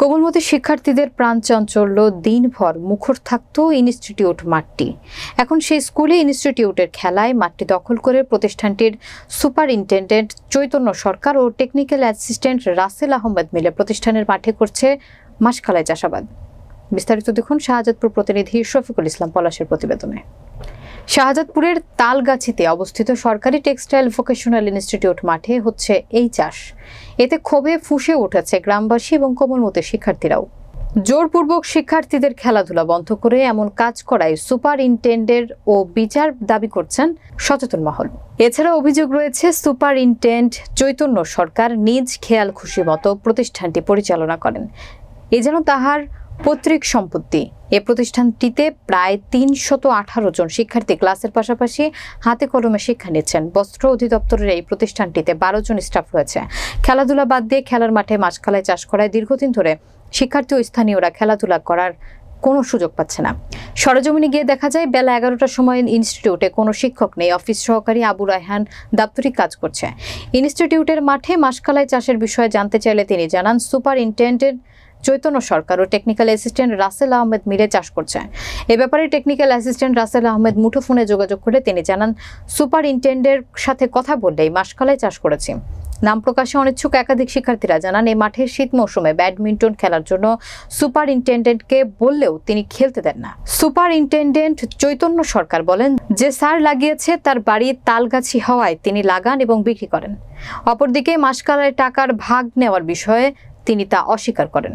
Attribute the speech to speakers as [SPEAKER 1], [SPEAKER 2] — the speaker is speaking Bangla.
[SPEAKER 1] কোমলমতি শিক্ষার্থীদের প্রাণচাঞ্চল্য দিনভর মুখর থাকত ইনস্টিটিউট মাঠটি। এখন সেই স্কুলে ইনস্টিটিউটের খেলায় মাঠটি দখল করে প্রতিষ্ঠানটির সুপারিনটেন্ডেন্ট চৈতন্য সরকার ও টেকনিক্যাল অ্যাসিস্ট্যান্ট রাসেল আহমেদ মিলে প্রতিষ্ঠানের মাঠে করছে মাসকালাই চাষাবাদ। বিস্তারিত দেখুন শাহজাদপুর প্রতিনিধি শফিকুল ইসলাম পলাশের প্রতিবেদনে। শাহজাদপুরের তালগাছিতে অবস্থিত সরকারি টেক্সটাইল ভোকেশনাল ইনস্টিটিউট মাঠে হচ্ছে এই চাষ। এতে ক্ষোভে ফুঁসে উঠেছে গ্রামবাসী এবং কোমলমতি শিক্ষার্থীরাও। জোরপূর্বক শিক্ষার্থীদের খেলাধুলা বন্ধ করে এমন কাজ করায় সুপারিনটেন্ডেন্ট ও বিচার দাবি করছেন সচেতন মহল। এছাড়া অভিযোগ রয়েছে সুপারিনটেন্ডেন্ট চৈতন্য সরকার নিজ খেয়াল খুশি মতো প্রতিষ্ঠানটি পরিচালনা করেন। এ যেন তাহার পৈতৃক সম্পত্তি। এ প্রতিষ্ঠানটিতে প্রায় ৩১৮ জন শিক্ষার্থী ক্লাসের পাশাপাশি হাতে কলমে শিক্ষা নিচ্ছেন। বস্ত্র অধিদপ্তরের এই প্রতিষ্ঠানটিতে ১২ জন স্টাফ রয়েছে। খেলাধুলা বাদ দিয়ে খেলার মাঠে মাসকালাই চাষ করায় দীর্ঘদিন ধরে শিক্ষার্থী ও স্থানীয়রা খেলাধুলা করার কোনো সুযোগ পাচ্ছে না। সরেজমিনে গিয়ে দেখা যায় বেলা ১১টার সময় ইনস্টিটিউটে কোনো শিক্ষক নেই। অফিস সহকারী আবু রায়হান দাপ্তরিক কাজ করছে। ইনস্টিটিউটের মাঠে মাসকালাই চাষের বিষয়ে জানতে চাইলে তিনি জানান, সুপারিনটেন্ডেন্ট চৈতন্য সরকার ও টেকনিক্যাল অ্যাসিস্ট্যান্ট রাসেল আহমেদ মিলে চাষ করছে। এ ব্যাপারে টেকনিক্যাল অ্যাসিস্ট্যান্ট রাসেল আহমেদ মুঠোফোনে যোগাযোগ করে তিনি জানান, সুপারিনটেন্ডেন্টের সাথে কথা বললেই মাসকালাই চাষ করেছি। নাম প্রকাশে অনিচ্ছুক একাধিক শিক্ষার্থীরা জানান, এই মাঠের শীত মৌসুমে ব্যাডমিন্টন খেলার জন্য সুপারিনটেন্ডেন্টকে বললেও তিনি খেলতে দেন না। সুপারিনটেন্ডেন্ট চৈতন্য সরকার বলেন, যে সার লাগিয়েছে তার বাড়ি তালগাছি হওয়ায় তিনি লাগান এবং বিক্রি করেন। অপরদিকে মাসকালাই টাকার ভাগ নেওয়ার বিষয়ে তিনি তা অস্বীকার করেন।